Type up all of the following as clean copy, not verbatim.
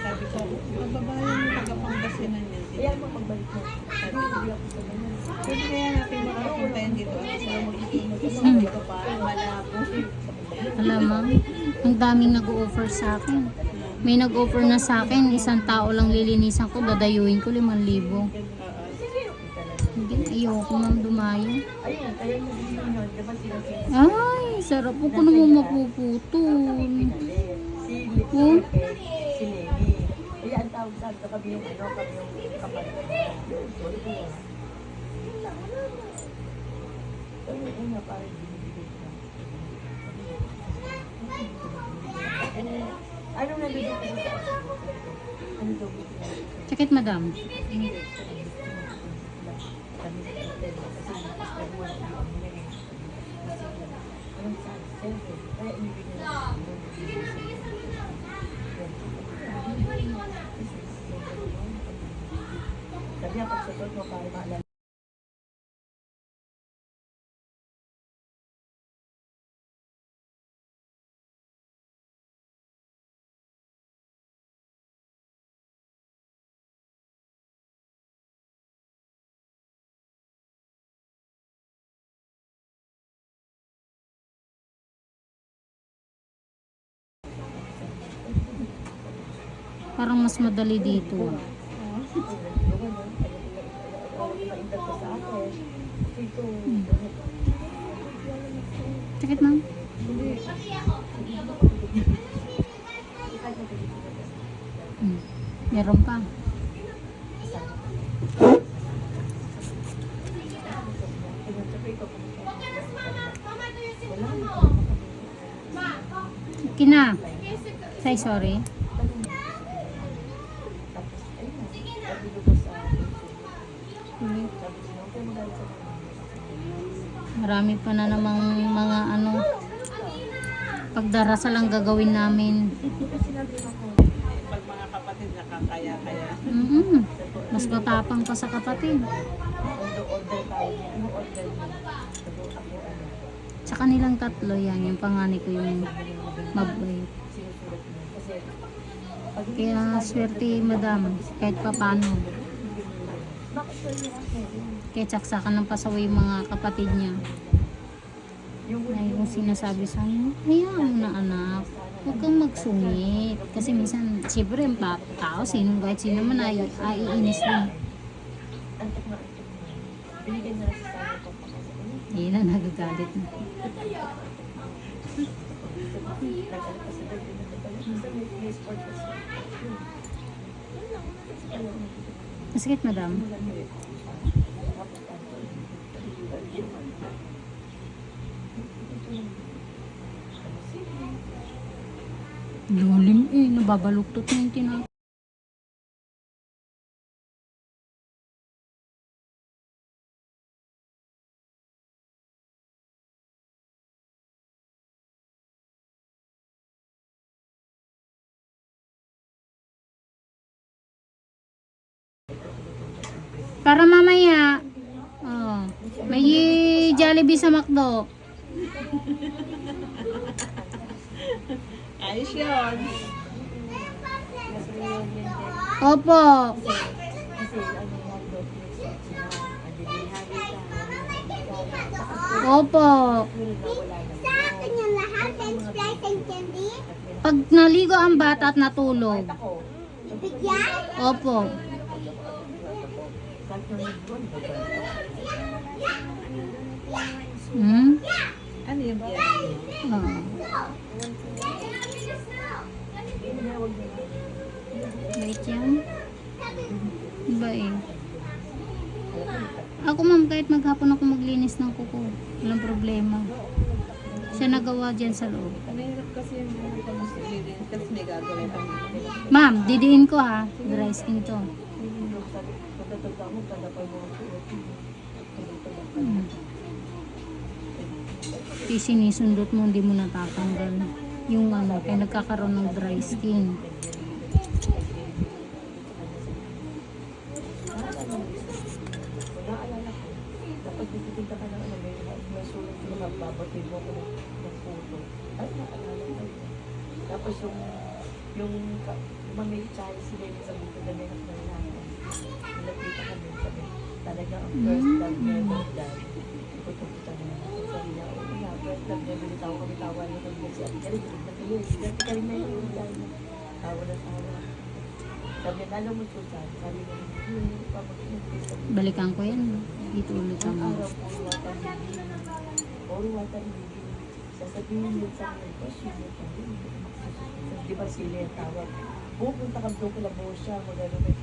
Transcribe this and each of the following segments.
Sabi ko, magbabayan yung tagapangasinan niya. Kaya mo pagbalik mo. Sabi ko, hindi ako sa ganun. Pwede kaya natin makapuntayan dito at sila mag-iinod kasi dito parang malabo. Alam mo, ang daming nag-o-offer sa akin. May nag-offer na sa akin, isang tao lang lilinisan ko, dadayuin ko 5,000. Hindi, ayoko ma'am dumayo. Ayun, kaya mo yun. Diba sila Ay, sarap po ko naman mapuputol. si Oh. si Lenny. Kaya ang tawag sa akin, kami yung kapatid. Kami yung una, parang binibigay ko. Anong nalulog ko sa ano daw ko? Sakit madam. Sabi ako sa totoo mo para maalala. Parang mas madali dito. Sakit ma'am? Meron pa. Kina. Say sorry. Marami pa na namang mga ano pagdarasal ang gagawin namin. Pag mga kapatid nakakaya-kaya. Mas matapang pa sa kapatid. Sa kanilang tatlo yan, yung panganay ko yung mabait. Kaya swerte madam, kahit papano. Kaya tsaksakan ng pasaway yung mga kapatid niya. Ay, yung sinasabi sa akin, hayaan mo na anak, huwag kang magsungit. Kasi minsan, siyempre yung tao, kahit sino man ay iinis din. Hindi na, nagagalit na. Masakit madam? Lulim nababaluktot na yung tinapos. Para mamaya, oh, may Jollibee sa McDo. Ayos yun. Opo. Opo. Pag naligo ang bata at natulog. Opo. Ano yung biyahe? Oh. Bait yan. Iba Ako ma'am, kahit maghapon ako maglinis ng kuko, walang problema. Siya nagawa dyan sa loob. Mahirap kasi yung mga pag-usilin kasi may gagawin pa. Ma'am, didiin ko ha. Dry skin to. sinisundot mo, hindi mo natatanggal. Yung ano, kaya nagkakaroon ng dry skin. Naalala ko, dapat titinta ka ng ano, may sulat ko na babatid mo ko ng photo. Ay, naalala ko. Tapos yung mamay tsaya sila yung sa buto na may nakalala. Nilapita kami kami. Talaga ang first love never die. Pupunta na ako sa nila. O nga, first love never die. Tawa kami tawa niya kami kasi ang galing. Nakalis. Kasi na yung dahil na. Tawa na tawa. Sabi na, alam mo Susan, sabi na, Balikan ko yan. Dito ulit ang ang araw po or what I'm reading. Sasabihin yun sa akin, oh, sino pa rin? Di ba sila yung tawag? Pupunta kami doon kila Bosya, magano may,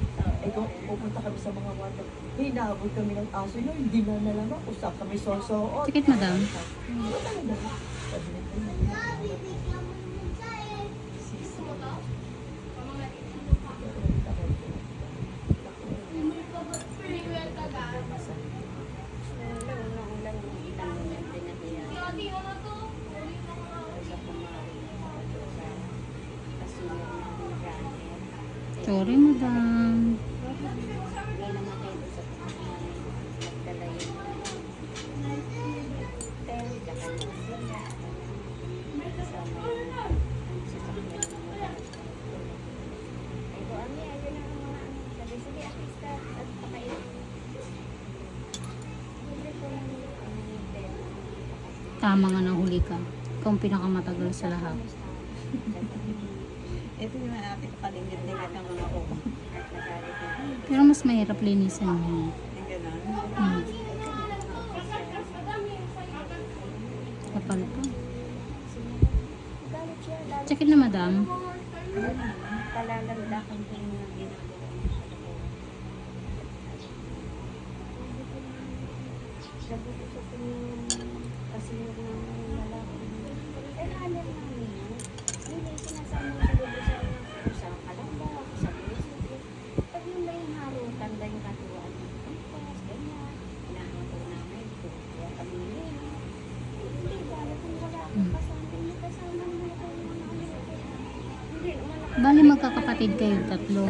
pupunta kami sa mga water. Hinabot kami ng aso yun, hindi na nalaman. Usap kami sosoot. Sakit, madam. Ano talaga? Sabi na sisi. Sorry, madam. Tama nga na huli ka. Ikaw ang pinakamatagal sa lahat. Ito yung ating kalingit-lingit ng mga uko. Pero mas mahirap linisan niya. Yung gano'n. Kapal pa. Check it na, madam. Palalandakan ko yung mga ginagawa mo sa loob. Sabi ko sa kanya, kasi yung lalaki, halal namin yun. Hindi, sinasama ko sa loob sa sa kalamba, sa munisipyo. Pag yung may harutan, ba yung katuwaan ng pampas, ganyan, hinahato namin, kaya kami yun. Hindi, wala kung wala akong kasama, hindi kasama mo ito yung mga hindi naman ako. Bali, magkakapatid kayong tatlo.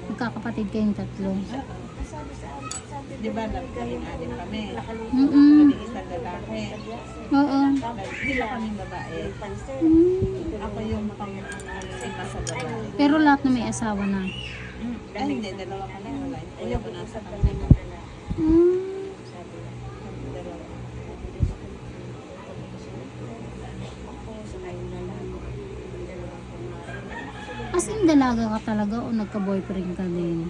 Magkakapatid kayong tatlo. Sabi Di ba, nagkain-anin kami. Mm-mm. Hindi isang lalaki. Oo. Sila kaming babae. Ako yung pang-sima sa babae. Pero lahat na may asawa na. Ay, hindi. Dalawa kami. Wala. Yung kuya ko nasa kami. Mm. Dalawa. As in, dalaga ka talaga o nagka-boyfriend ka din?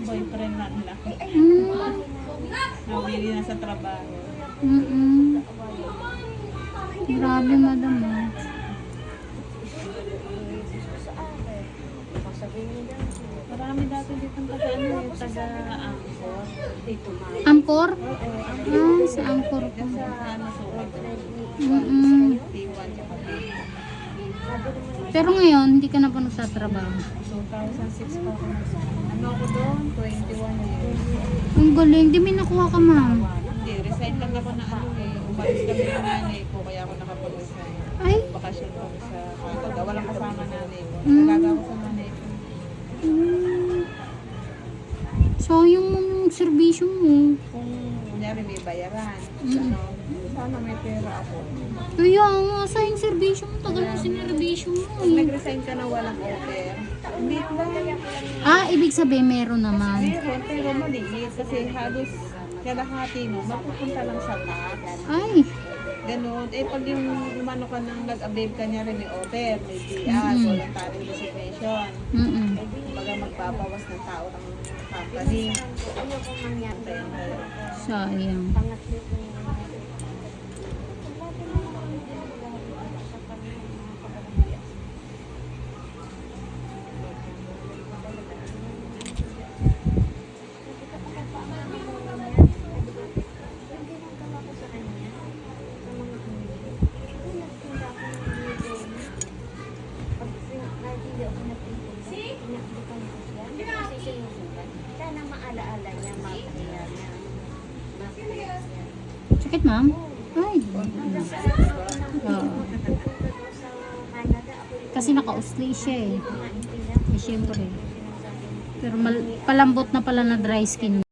Boyfriend na nila. Mm. Nawili na sa trabaho. Mm-mm. Grabe, madam. Ah. Marami dati dito ang taga-Angkor. Angkor? Ah, sa Angkor po. Sa ano sukat. Mm-mm. T1 tsaka T2. Pero ngayon, hindi ka na pa nagtatrabaho. 2006 pa ako. Ano ako doon? 21 years. Ang galing. Di may nakuha ka, ma'am. Hindi, resign lang ako na ano eh. Umalis kami ng nanay ko, kaya ako nakapag-resign. Ay. Bakasyon ko sa Canada. Walang kasama nanay ko. Mm. Nalaga ako sa nanay ko. Sayang mo yung servisyo mo. Kung kunyari may bayaran, Mm. ano, sana may pera ako. Kaya nga, sayang servisyo mo. Tagal mo sinervisyo mo. Pag Eh. nag-resign ka na walang offer, hindi lang. Ah, ibig sabihin meron naman. Meron, pero maliit. Kasi halos kalahati mo, mapupunta lang sa tax. Ay. Ganun. Eh, pag yung umano ka nang nag-avail ka niya rin, may offer, may DR, Mm-mm. voluntary resignation. Mm-mm. Kumbaga magbabawas ng tao ng company. Ano kung mangyari? Kaya tayo. Sayang. Pangatlo ko yung lagi na lang kami ginagawa sa kanya mga kapatid. Yung ginagawa ko sa kanya, sa mga kung nagtinda ako ng video, pag hindi ako nagtinda, pinakbukan ko siya, kasi sinusukat. Sana maalaala niya, mapahiya niya. Sakit, ma'am? Ay, Hanggang sa unang Oo. pupunta daw sa Canada, ako yung Kasi naka-usli siya eh. kumain nila. Eh, syempre. Sinasabi, Pero palambot na pala na dry skin